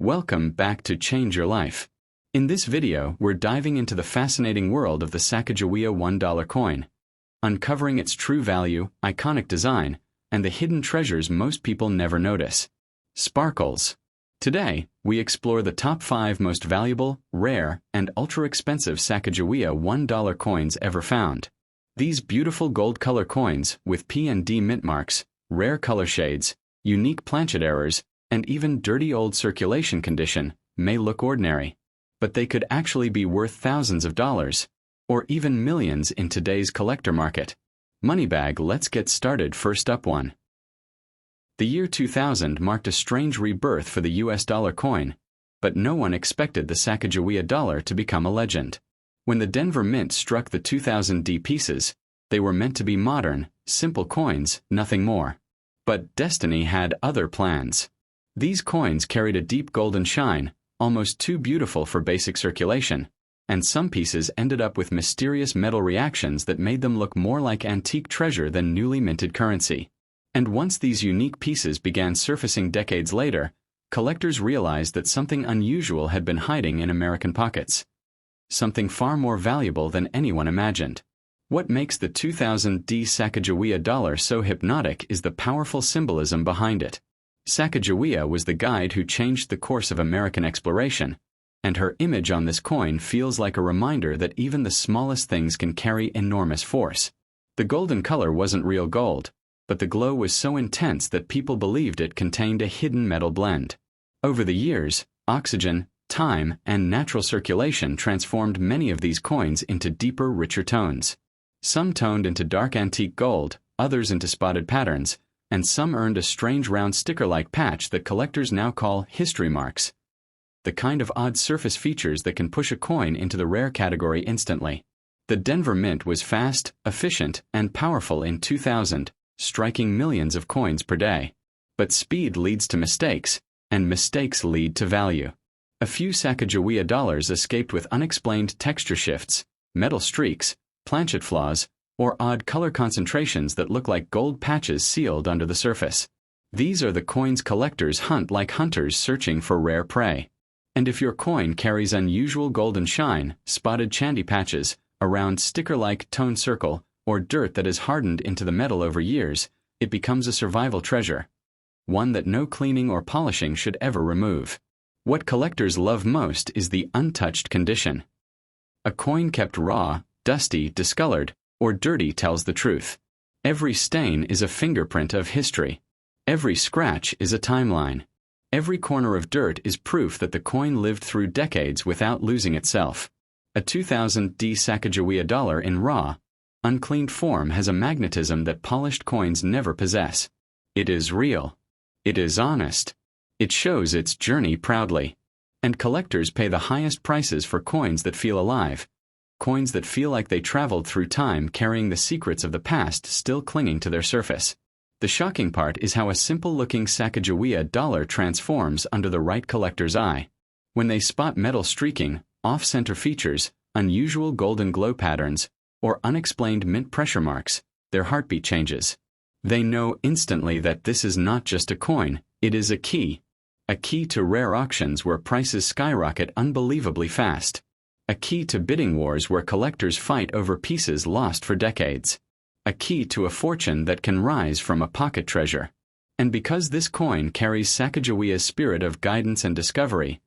Welcome back to Change Your Life. In this video, we're diving into the fascinating world of the Sacagawea $1 coin, uncovering its true value, iconic design, and the hidden treasures most people never notice. Sparkles. Today, we explore the top 5 most valuable, rare, and ultra-expensive Sacagawea $1 coins ever found. These beautiful gold color coins, with P&D mint marks, rare color shades, unique planchet errors, and even dirty old circulation condition, may look ordinary. But they could actually be worth thousands of dollars, or even millions in today's collector market. Moneybag, let's get started. First up, 1. The year 2000 marked a strange rebirth for the US dollar coin, but no one expected the Sacagawea dollar to become a legend. When the Denver Mint struck the 2000 D pieces, they were meant to be modern, simple coins, nothing more. But destiny had other plans. These coins carried a deep golden shine, almost too beautiful for basic circulation, and some pieces ended up with mysterious metal reactions that made them look more like antique treasure than newly minted currency. And once these unique pieces began surfacing decades later, collectors realized that something unusual had been hiding in American pockets. Something far more valuable than anyone imagined. What makes the 2000 D Sacagawea dollar so hypnotic is the powerful symbolism behind it. Sacagawea was the guide who changed the course of American exploration, and her image on this coin feels like a reminder that even the smallest things can carry enormous force. The golden color wasn't real gold, but the glow was so intense that people believed it contained a hidden metal blend. Over the years, oxygen, time, and natural circulation transformed many of these coins into deeper, richer tones. Some toned into dark antique gold, others into spotted patterns, and some earned a strange round sticker-like patch that collectors now call history marks. The kind of odd surface features that can push a coin into the rare category instantly. The Denver Mint was fast, efficient, and powerful in 2000, striking millions of coins per day. But speed leads to mistakes, and mistakes lead to value. A few Sacagawea dollars escaped with unexplained texture shifts, metal streaks, planchet flaws, or odd color concentrations that look like gold patches sealed under the surface. These are the coins collectors hunt like hunters searching for rare prey. And if your coin carries unusual golden shine, spotted chandy patches, a round sticker-like toned circle, or dirt that has hardened into the metal over years, it becomes a survival treasure. One that no cleaning or polishing should ever remove. What collectors love most is the untouched condition. A coin kept raw, dusty, discolored, or dirty tells the truth. Every stain is a fingerprint of history. Every scratch is a timeline. Every corner of dirt is proof that the coin lived through decades without losing itself. A 2000 D Sacagawea dollar in raw, uncleaned form has a magnetism that polished coins never possess. It is real. It is honest. It shows its journey proudly. And collectors pay the highest prices for coins that feel alive. Coins that feel like they traveled through time, carrying the secrets of the past still clinging to their surface. The shocking part is how a simple-looking Sacagawea dollar transforms under the right collector's eye. When they spot metal streaking, off-center features, unusual golden glow patterns, or unexplained mint pressure marks, their heartbeat changes. They know instantly that this is not just a coin, it is a key. A key to rare auctions where prices skyrocket unbelievably fast. A key to bidding wars where collectors fight over pieces lost for decades. A key to a fortune that can rise from a pocket treasure. And because this coin carries Sacagawea's spirit of guidance and discovery,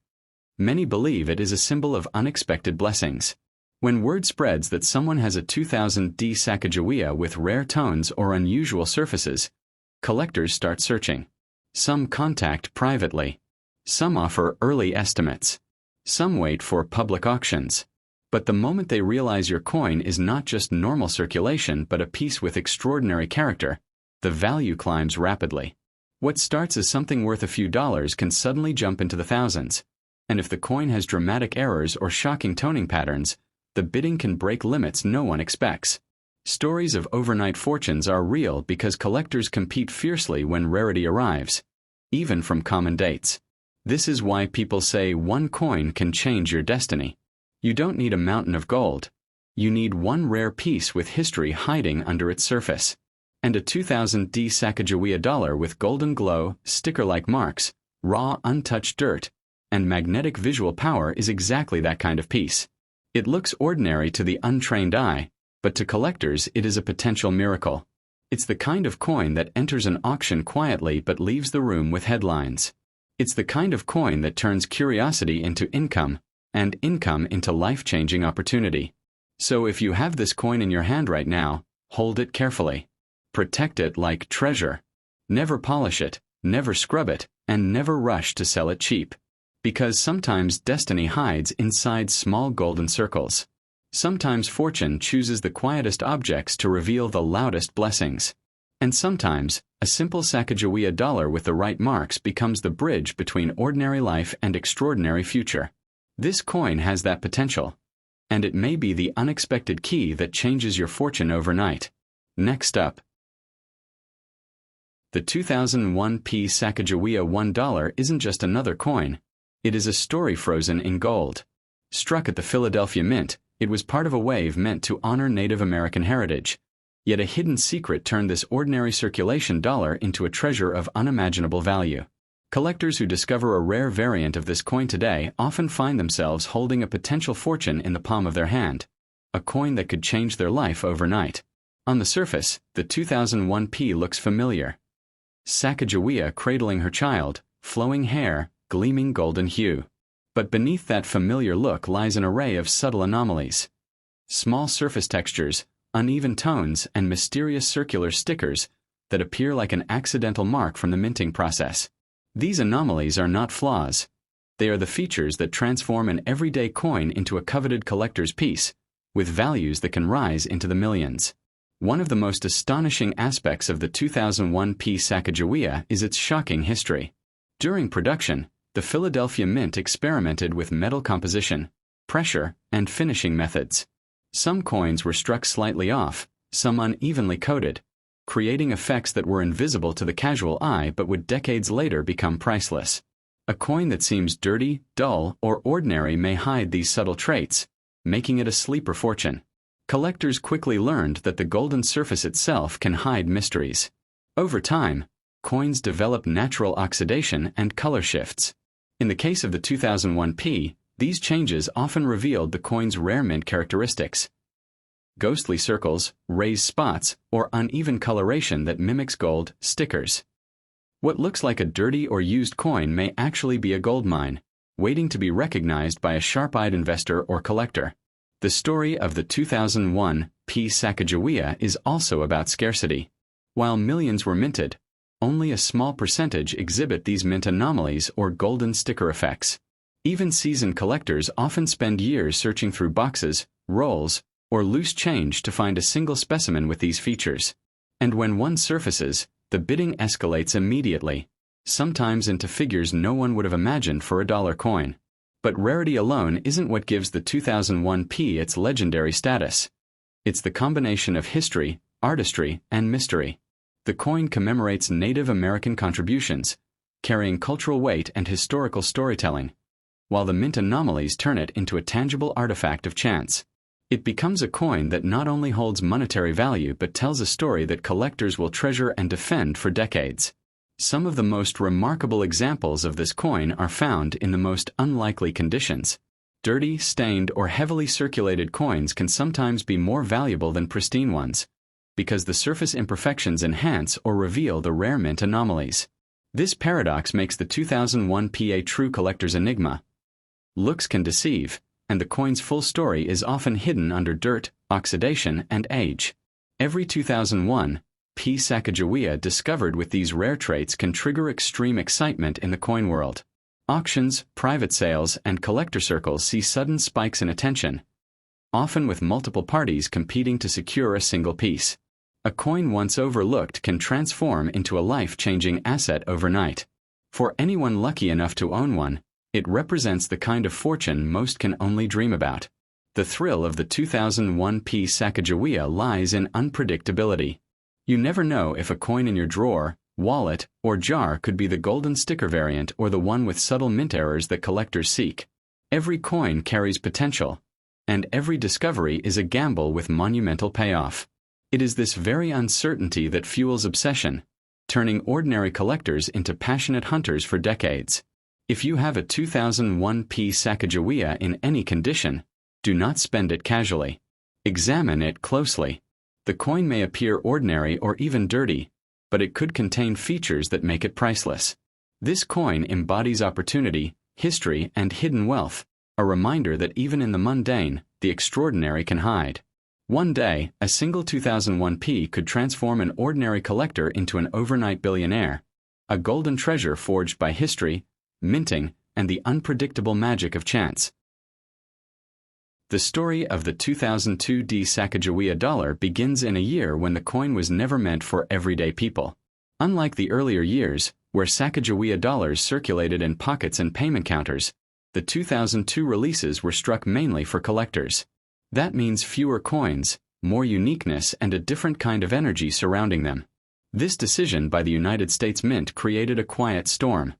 many believe it is a symbol of unexpected blessings. When word spreads that someone has a 2000 D Sacagawea with rare tones or unusual surfaces, collectors start searching. Some contact privately. Some offer early estimates. Some wait for public auctions. But the moment they realize your coin is not just normal circulation but a piece with extraordinary character, the value climbs rapidly. What starts as something worth a few dollars can suddenly jump into the thousands. And if the coin has dramatic errors or shocking toning patterns, the bidding can break limits no one expects. Stories of overnight fortunes are real because collectors compete fiercely when rarity arrives, even from common dates. This is why people say one coin can change your destiny. You don't need a mountain of gold. You need one rare piece with history hiding under its surface. And a 2000 D Sacagawea dollar with golden glow, sticker-like marks, raw, untouched dirt, and magnetic visual power is exactly that kind of piece. It looks ordinary to the untrained eye, but to collectors it is a potential miracle. It's the kind of coin that enters an auction quietly but leaves the room with headlines. It's the kind of coin that turns curiosity into income, and income into life-changing opportunity. So if you have this coin in your hand right now, hold it carefully. Protect it like treasure. Never polish it, never scrub it, and never rush to sell it cheap. Because sometimes destiny hides inside small golden circles. Sometimes fortune chooses the quietest objects to reveal the loudest blessings. And sometimes, a simple Sacagawea dollar with the right marks becomes the bridge between ordinary life and extraordinary future. This coin has that potential. And it may be the unexpected key that changes your fortune overnight. Next up, the 2001 Sacagawea $1 isn't just another coin. It is a story frozen in gold. Struck at the Philadelphia Mint, it was part of a wave meant to honor Native American heritage. Yet a hidden secret turned this ordinary circulation dollar into a treasure of unimaginable value. Collectors who discover a rare variant of this coin today often find themselves holding a potential fortune in the palm of their hand, a coin that could change their life overnight. On the surface, the 2001 looks familiar. Sacagawea cradling her child, flowing hair, gleaming golden hue. But beneath that familiar look lies an array of subtle anomalies. Small surface textures, uneven tones, and mysterious circular stickers that appear like an accidental mark from the minting process. These anomalies are not flaws. They are the features that transform an everyday coin into a coveted collector's piece, with values that can rise into the millions. One of the most astonishing aspects of the 2001 Sacagawea is its shocking history. During production, the Philadelphia Mint experimented with metal composition, pressure, and finishing methods. Some coins were struck slightly off, some unevenly coated, creating effects that were invisible to the casual eye but would decades later become priceless. A coin that seems dirty, dull, or ordinary may hide these subtle traits, making it a sleeper fortune. Collectors quickly learned that the golden surface itself can hide mysteries. Over time, coins develop natural oxidation and color shifts. In the case of the 2001 these changes often revealed the coin's rare mint characteristics. Ghostly circles, raised spots, or uneven coloration that mimics gold stickers. What looks like a dirty or used coin may actually be a gold mine, waiting to be recognized by a sharp-eyed investor or collector. The story of the 2001 Sacagawea is also about scarcity. While millions were minted, only a small percentage exhibit these mint anomalies or golden sticker effects. Even seasoned collectors often spend years searching through boxes, rolls, or loose change to find a single specimen with these features. And when one surfaces, the bidding escalates immediately, sometimes into figures no one would have imagined for a dollar coin. But rarity alone isn't what gives the 2001 its legendary status. It's the combination of history, artistry, and mystery. The coin commemorates Native American contributions, carrying cultural weight and historical storytelling, while the mint anomalies turn it into a tangible artifact of chance. It becomes a coin that not only holds monetary value but tells a story that collectors will treasure and defend for decades. Some of the most remarkable examples of this coin are found in the most unlikely conditions. Dirty, stained, or heavily circulated coins can sometimes be more valuable than pristine ones, because the surface imperfections enhance or reveal the rare mint anomalies. This paradox makes the 2001 a true collector's enigma. Looks can deceive, and the coin's full story is often hidden under dirt, oxidation, and age. Every 2001 Sacagawea discovered with these rare traits can trigger extreme excitement in the coin world. Auctions, private sales, and collector circles see sudden spikes in attention, often with multiple parties competing to secure a single piece. A coin once overlooked can transform into a life-changing asset overnight. For anyone lucky enough to own one, it represents the kind of fortune most can only dream about. The thrill of the 2001 Sacagawea lies in unpredictability. You never know if a coin in your drawer, wallet, or jar could be the golden sticker variant or the one with subtle mint errors that collectors seek. Every coin carries potential, and every discovery is a gamble with monumental payoff. It is this very uncertainty that fuels obsession, turning ordinary collectors into passionate hunters for decades. If you have a 2001p Sacagawea in any condition, do not spend it casually. Examine it closely. The coin may appear ordinary or even dirty, but it could contain features that make it priceless. This coin embodies opportunity, history, and hidden wealth, a reminder that even in the mundane, the extraordinary can hide. One day, a single 2001p could transform an ordinary collector into an overnight billionaire, a golden treasure forged by history, minting, and the unpredictable magic of chance. The story of the 2002 Sacagawea dollar begins in a year when the coin was never meant for everyday people. Unlike the earlier years, where Sacagawea dollars circulated in pockets and payment counters, the 2002 releases were struck mainly for collectors. That means fewer coins, more uniqueness, and a different kind of energy surrounding them. This decision by the United States Mint created a quiet storm,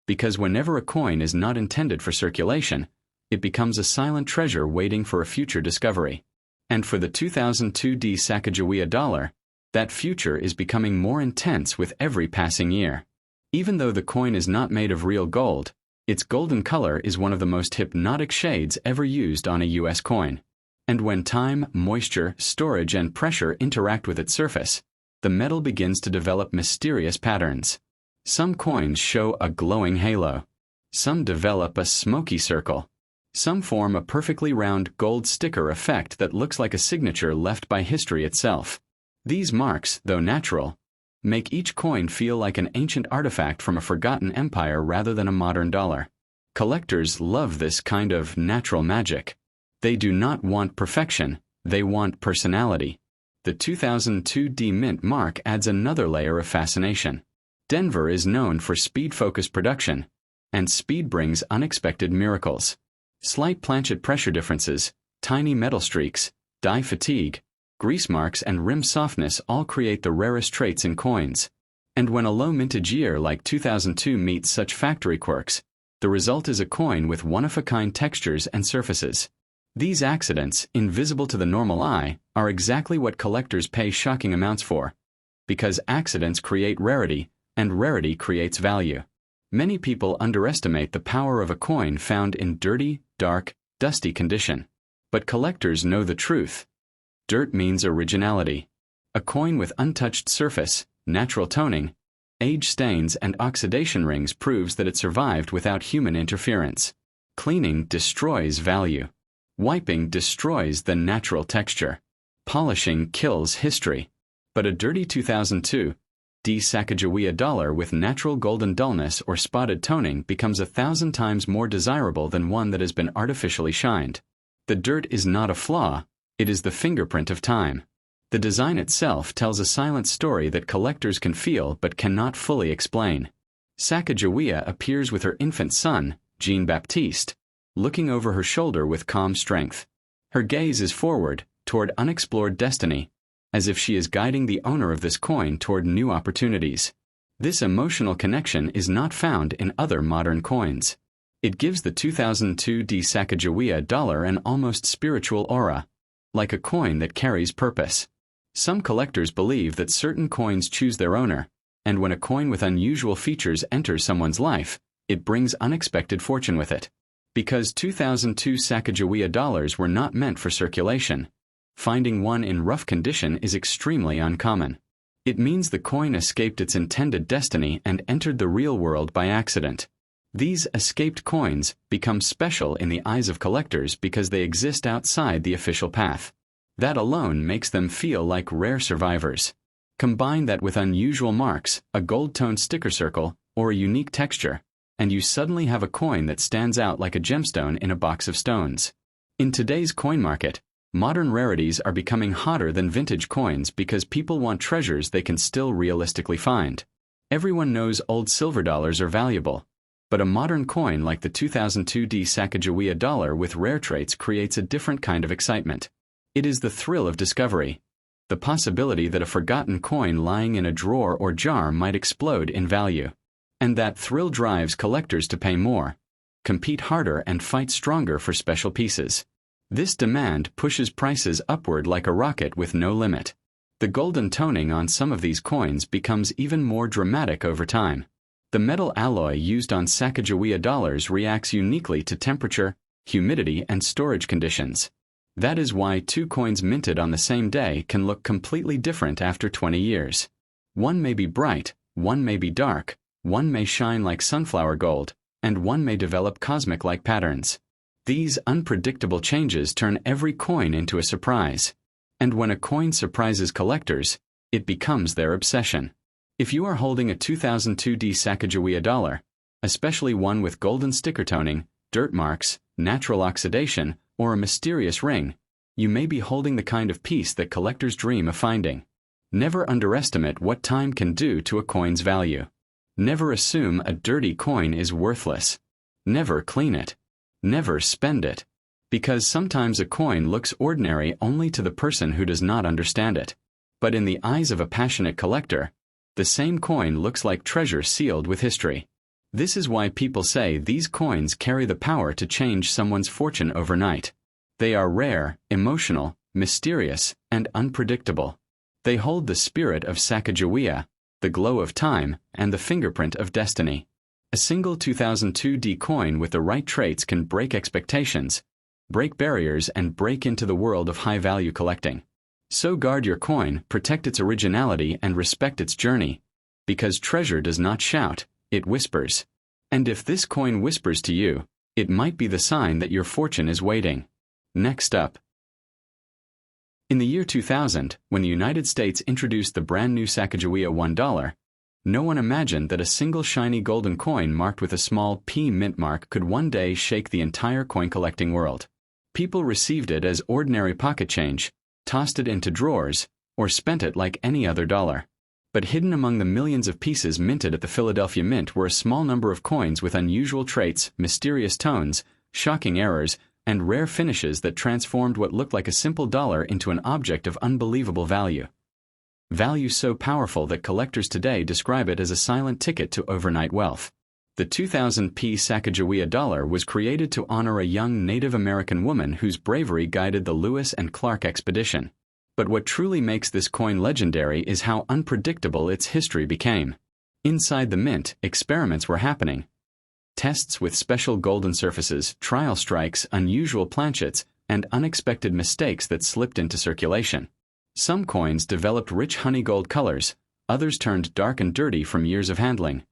because whenever a coin is not intended for circulation, it becomes a silent treasure waiting for a future discovery. And for the 2002 Sacagawea dollar, that future is becoming more intense with every passing year. Even though the coin is not made of real gold, its golden color is one of the most hypnotic shades ever used on a U.S. coin. And when time, moisture, storage, and pressure interact with its surface, the metal begins to develop mysterious patterns. Some coins show a glowing halo. Some develop a smoky circle. Some form a perfectly round gold sticker effect that looks like a signature left by history itself. These marks, though natural, make each coin feel like an ancient artifact from a forgotten empire rather than a modern dollar. Collectors love this kind of natural magic. They do not want perfection, they want personality. The 2002 Mint mark adds another layer of fascination. Denver is known for speed-focused production, and speed brings unexpected miracles. Slight planchet pressure differences, tiny metal streaks, die fatigue, grease marks, and rim softness all create the rarest traits in coins. And when a low mintage year like 2002 meets such factory quirks, the result is a coin with one-of-a-kind textures and surfaces. These accidents, invisible to the normal eye, are exactly what collectors pay shocking amounts for. Because accidents create rarity, and rarity creates value. Many people underestimate the power of a coin found in dirty, dark, dusty condition. But collectors know the truth. Dirt means originality. A coin with untouched surface, natural toning, age stains, and oxidation rings proves that it survived without human interference. Cleaning destroys value. Wiping destroys the natural texture. Polishing kills history. But a dirty 2002 Sacagawea dollar with natural golden dullness or spotted toning becomes 1,000 times more desirable than one that has been artificially shined. The dirt is not a flaw, it is the fingerprint of time. The design itself tells a silent story that collectors can feel but cannot fully explain. Sacagawea appears with her infant son, Jean-Baptiste, looking over her shoulder with calm strength. Her gaze is forward, toward unexplored destiny, as if she is guiding the owner of this coin toward new opportunities. This emotional connection is not found in other modern coins. It gives the 2002 Sacagawea dollar an almost spiritual aura, like a coin that carries purpose. Some collectors believe that certain coins choose their owner, and when a coin with unusual features enters someone's life, it brings unexpected fortune with it. Because 2002 Sacagawea dollars were not meant for circulation, finding one in rough condition is extremely uncommon. It means the coin escaped its intended destiny and entered the real world by accident. These escaped coins become special in the eyes of collectors because they exist outside the official path. That alone makes them feel like rare survivors. Combine that with unusual marks, a gold-toned sticker circle, or a unique texture, and you suddenly have a coin that stands out like a gemstone in a box of stones. In today's coin market, modern rarities are becoming hotter than vintage coins because people want treasures they can still realistically find. Everyone knows old silver dollars are valuable, but a modern coin like the 2002 Sacagawea dollar with rare traits creates a different kind of excitement. It is the thrill of discovery. The possibility that a forgotten coin lying in a drawer or jar might explode in value. And that thrill drives collectors to pay more, compete harder, and fight stronger for special pieces. This demand pushes prices upward like a rocket with no limit. The golden toning on some of these coins becomes even more dramatic over time. The metal alloy used on Sacagawea dollars reacts uniquely to temperature, humidity, and storage conditions. That is why two coins minted on the same day can look completely different after 20 years. One may be bright, one may be dark, one may shine like sunflower gold, and one may develop cosmic-like patterns. These unpredictable changes turn every coin into a surprise. And when a coin surprises collectors, it becomes their obsession. If you are holding a 2002 Sacagawea dollar, especially one with golden sticker toning, dirt marks, natural oxidation, or a mysterious ring, you may be holding the kind of piece that collectors dream of finding. Never underestimate what time can do to a coin's value. Never assume a dirty coin is worthless. Never clean it. Never spend it. Because sometimes a coin looks ordinary only to the person who does not understand it. But in the eyes of a passionate collector, the same coin looks like treasure sealed with history. This is why people say these coins carry the power to change someone's fortune overnight. They are rare, emotional, mysterious, and unpredictable. They hold the spirit of Sacagawea, the glow of time, and the fingerprint of destiny. A single 2002 coin with the right traits can break expectations, break barriers, and break into the world of high-value collecting. So guard your coin, protect its originality, and respect its journey. Because treasure does not shout, it whispers. And if this coin whispers to you, it might be the sign that your fortune is waiting. Next up. In the year 2000, when the United States introduced the brand new Sacagawea $1, no one imagined that a single shiny golden coin marked with a small P mint mark could one day shake the entire coin collecting world. People received it as ordinary pocket change, tossed it into drawers, or spent it like any other dollar. But hidden among the millions of pieces minted at the Philadelphia Mint were a small number of coins with unusual traits, mysterious tones, shocking errors, and rare finishes that transformed what looked like a simple dollar into an object of unbelievable value. Value so powerful that collectors today describe it as a silent ticket to overnight wealth. The 2000 Sacagawea dollar was created to honor a young Native American woman whose bravery guided the Lewis and Clark expedition. But what truly makes this coin legendary is how unpredictable its history became. Inside the mint, experiments were happening. Tests with special golden surfaces, trial strikes, unusual planchets, and unexpected mistakes that slipped into circulation. Some coins developed rich honey gold colors, others turned dark and dirty from years of handling,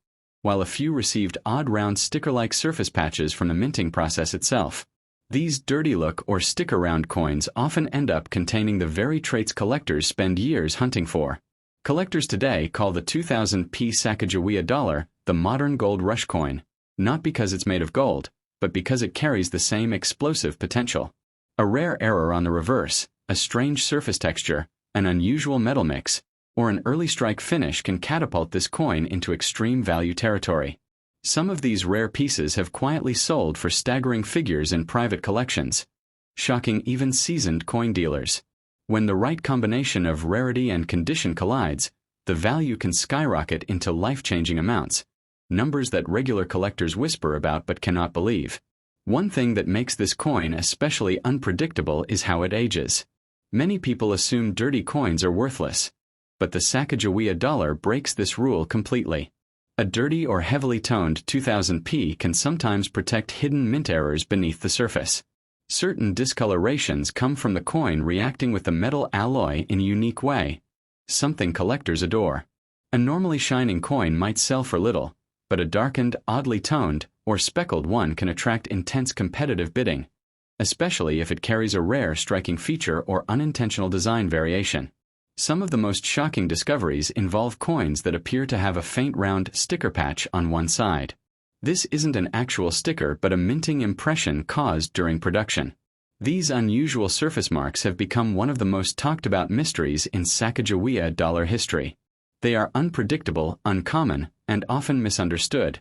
while a few received odd round sticker-like surface patches from the minting process itself. These dirty look or sticker round coins often end up containing the very traits collectors spend years hunting for. Collectors today call the 2000 Sacagawea dollar the modern gold rush coin, not because it's made of gold, but because it carries the same explosive potential. A rare error on the reverse, a strange surface texture, an unusual metal mix, or an early strike finish can catapult this coin into extreme value territory. Some of these rare pieces have quietly sold for staggering figures in private collections, shocking even seasoned coin dealers. When the right combination of rarity and condition collides, the value can skyrocket into life-changing amounts, numbers that regular collectors whisper about but cannot believe. One thing that makes this coin especially unpredictable is how it ages. Many people assume dirty coins are worthless, but the Sacagawea dollar breaks this rule completely. A dirty or heavily toned 2000 can sometimes protect hidden mint errors beneath the surface. Certain discolorations come from the coin reacting with the metal alloy in a unique way, something collectors adore. A normally shining coin might sell for little, but a darkened, oddly toned, or speckled one can attract intense competitive bidding, especially if it carries a rare striking feature or unintentional design variation. Some of the most shocking discoveries involve coins that appear to have a faint round sticker patch on one side. This isn't an actual sticker but a minting impression caused during production. These unusual surface marks have become one of the most talked about mysteries in Sacagawea dollar history. They are unpredictable, uncommon, and often misunderstood,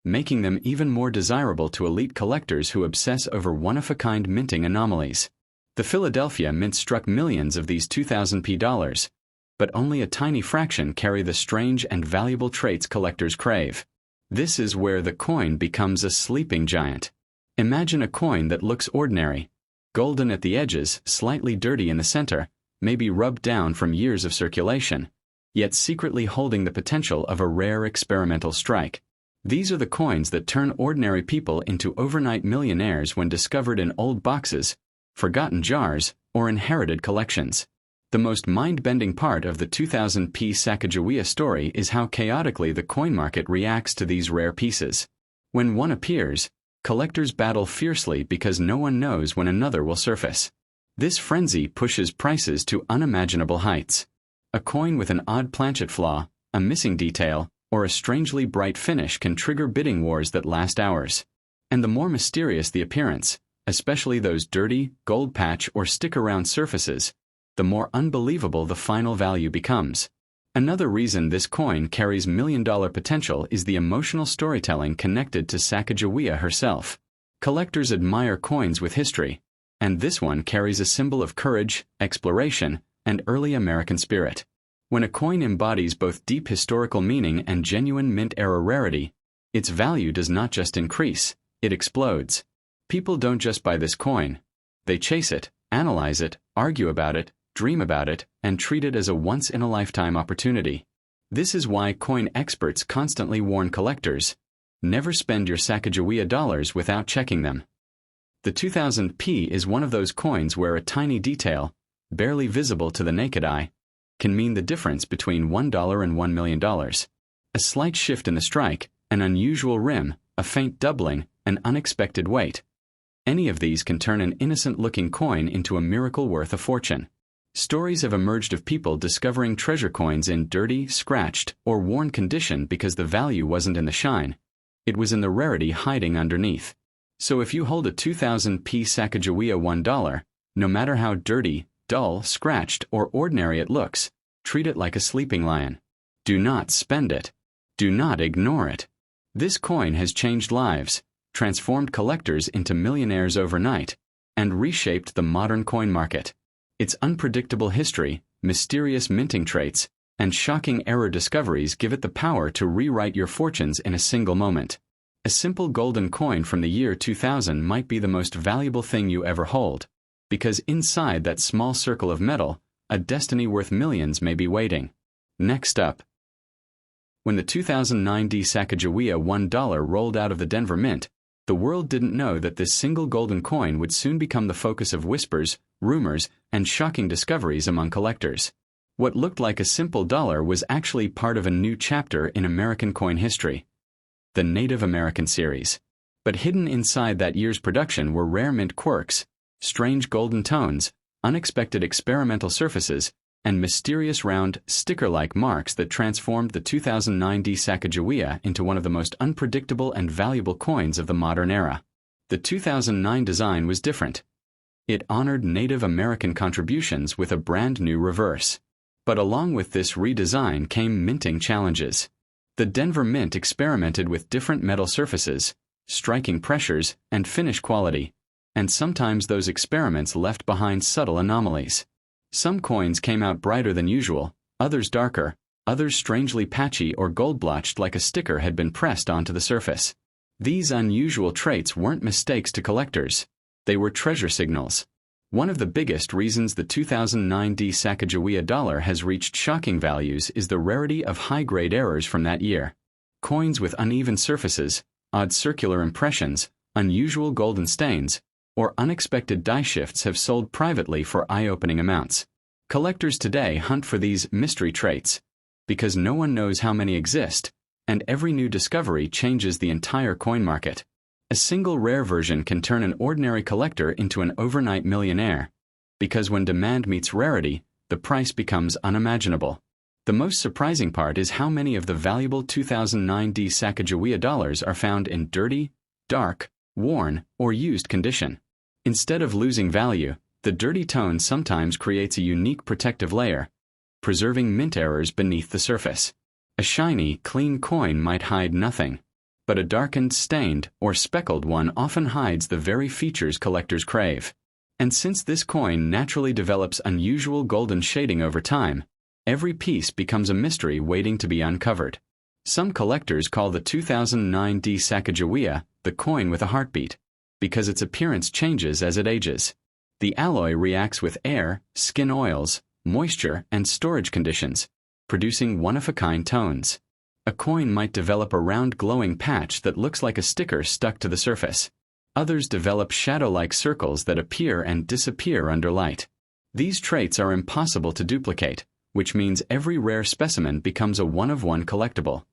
making them even more desirable to elite collectors who obsess over one-of-a-kind minting anomalies. The Philadelphia Mint struck millions of these 2000 dollars, but only a tiny fraction carry the strange and valuable traits collectors crave. This is where the coin becomes a sleeping giant. Imagine a coin that looks ordinary, golden at the edges, slightly dirty in the center, maybe rubbed down from years of circulation, yet secretly holding the potential of a rare experimental strike. These are the coins that turn ordinary people into overnight millionaires when discovered in old boxes, forgotten jars, or inherited collections. The most mind-bending part of the 2000p Sacagawea story is how chaotically the coin market reacts to these rare pieces. When one appears, collectors battle fiercely because no one knows when another will surface. This frenzy pushes prices to unimaginable heights. A coin with an odd planchet flaw, a missing detail, or a strangely bright finish can trigger bidding wars that last hours. And the more mysterious the appearance, especially those dirty, gold patch or stick-around surfaces, the more unbelievable the final value becomes. Another reason this coin carries million-dollar potential is the emotional storytelling connected to Sacagawea herself. Collectors admire coins with history, and this one carries a symbol of courage, exploration, and early American spirit. When a coin embodies both deep historical meaning and genuine mint-era rarity, its value does not just increase, it explodes. People don't just buy this coin. They chase it, analyze it, argue about it, dream about it, and treat it as a once-in-a-lifetime opportunity. This is why coin experts constantly warn collectors, never spend your Sacagawea dollars without checking them. The 2000p is one of those coins where a tiny detail, barely visible to the naked eye, can mean the difference between $1 and $1 million. A slight shift in the strike, an unusual rim, a faint doubling, an unexpected weight. Any of these can turn an innocent-looking coin into a miracle worth a fortune. Stories have emerged of people discovering treasure coins in dirty, scratched, or worn condition because the value wasn't in the shine. It was in the rarity hiding underneath. So if you hold a 2000p Sacagawea $1, no matter how dirty, dull, scratched, or ordinary it looks, treat it like a sleeping lion. Do not spend it. Do not ignore it. This coin has changed lives, transformed collectors into millionaires overnight, and reshaped the modern coin market. Its unpredictable history, mysterious minting traits, and shocking error discoveries give it the power to rewrite your fortunes in a single moment. A simple golden coin from the year 2000 might be the most valuable thing you ever hold, because inside that small circle of metal, a destiny worth millions may be waiting. Next up. When the 2009 Sacagawea $1 rolled out of the Denver Mint, the world didn't know that this single golden coin would soon become the focus of whispers, rumors, and shocking discoveries among collectors. What looked like a simple dollar was actually part of a new chapter in American coin history, the Native American series. But hidden inside that year's production were rare mint quirks, strange golden tones, unexpected experimental surfaces, and mysterious round, sticker-like marks that transformed the 2009 Sacagawea into one of the most unpredictable and valuable coins of the modern era. The 2009 design was different. It honored Native American contributions with a brand-new reverse. But along with this redesign came minting challenges. The Denver Mint experimented with different metal surfaces, striking pressures, and finish quality, and sometimes those experiments left behind subtle anomalies. Some coins came out brighter than usual, others darker, others strangely patchy or gold-blotched like a sticker had been pressed onto the surface. These unusual traits weren't mistakes to collectors. They were treasure signals. One of the biggest reasons the 2009 Sacagawea dollar has reached shocking values is the rarity of high-grade errors from that year. Coins with uneven surfaces, odd circular impressions, unusual golden stains, or unexpected die shifts have sold privately for eye-opening amounts. Collectors today hunt for these mystery traits, because no one knows how many exist, and every new discovery changes the entire coin market. A single rare version can turn an ordinary collector into an overnight millionaire, because when demand meets rarity, the price becomes unimaginable. The most surprising part is how many of the valuable 2009 Sacagawea dollars are found in dirty, dark, worn, or used condition. Instead of losing value, the dirty tone sometimes creates a unique protective layer, preserving mint errors beneath the surface. A shiny, clean coin might hide nothing, but a darkened, stained, or speckled one often hides the very features collectors crave. And since this coin naturally develops unusual golden shading over time, every piece becomes a mystery waiting to be uncovered. Some collectors call the 2009 Sacagawea the coin with a heartbeat, because its appearance changes as it ages. The alloy reacts with air, skin oils, moisture, and storage conditions, producing one-of-a-kind tones. A A coin might develop a round glowing patch that looks like a sticker stuck to the surface. Others develop shadow-like circles that appear and disappear under light. These traits are impossible to duplicate, which means every rare specimen becomes a one-of-one collectible.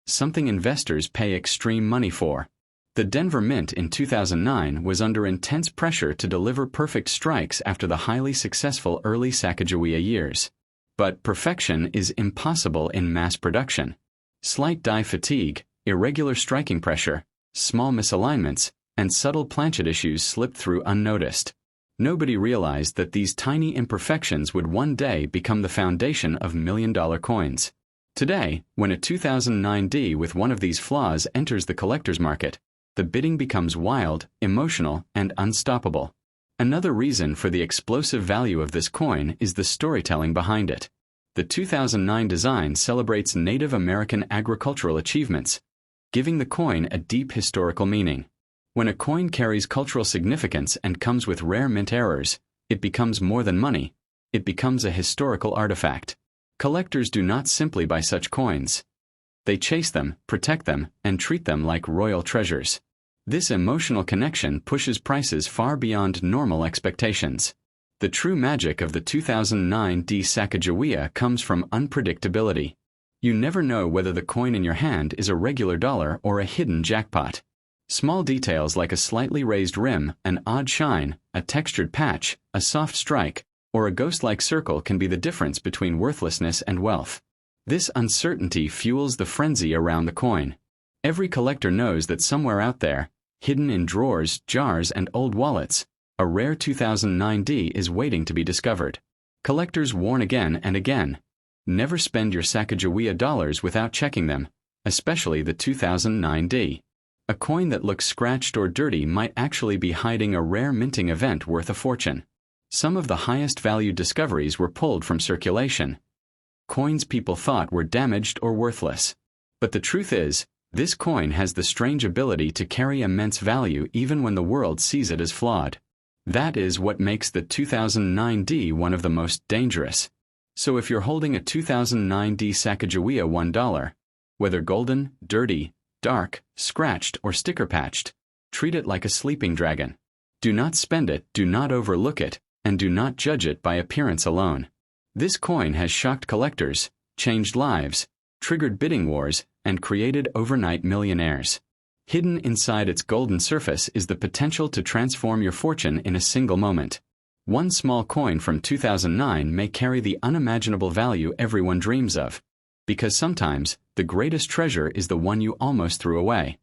Something investors pay extreme money for. The Denver Mint in 2009 was under intense pressure to deliver perfect strikes after the highly successful early Sacagawea years. But perfection is impossible in mass production. Slight die fatigue, irregular striking pressure, small misalignments, and subtle planchet issues slipped through unnoticed. Nobody realized that these tiny imperfections would one day become the foundation of million-dollar coins. Today, when a 2009 D with one of these flaws enters the collector's market, the bidding becomes wild, emotional, and unstoppable. Another reason for the explosive value of this coin is the storytelling behind it. The 2009 design celebrates Native American agricultural achievements, giving the coin a deep historical meaning. When a coin carries cultural significance and comes with rare mint errors, it becomes more than money. It becomes a historical artifact. Collectors do not simply buy such coins. They chase them, protect them, and treat them like royal treasures. This emotional connection pushes prices far beyond normal expectations. The true magic of the 2009 D Sacagawea comes from unpredictability. You never know whether the coin in your hand is a regular dollar or a hidden jackpot. Small details like a slightly raised rim, an odd shine, a textured patch, a soft strike, or a ghost-like circle can be the difference between worthlessness and wealth. This uncertainty fuels the frenzy around the coin. Every collector knows that somewhere out there, hidden in drawers, jars, and old wallets, a rare 2009 D is waiting to be discovered. Collectors warn again and again, never spend your Sacagawea dollars without checking them, especially the 2009 D. A coin that looks scratched or dirty might actually be hiding a rare minting event worth a fortune. Some of the highest valued discoveries were pulled from circulation. Coins people thought were damaged or worthless. But the truth is, this coin has the strange ability to carry immense value even when the world sees it as flawed. That is what makes the 2009 D one of the most dangerous. So if you're holding a 2009 D Sacagawea $1, whether golden, dirty, dark, scratched, or sticker patched, treat it like a sleeping dragon. Do not spend it, do not overlook it, and do not judge it by appearance alone. This coin has shocked collectors, changed lives, triggered bidding wars, and created overnight millionaires. Hidden inside its golden surface is the potential to transform your fortune in a single moment. One small coin from 2009 may carry the unimaginable value everyone dreams of, because sometimes the greatest treasure is the one you almost threw away.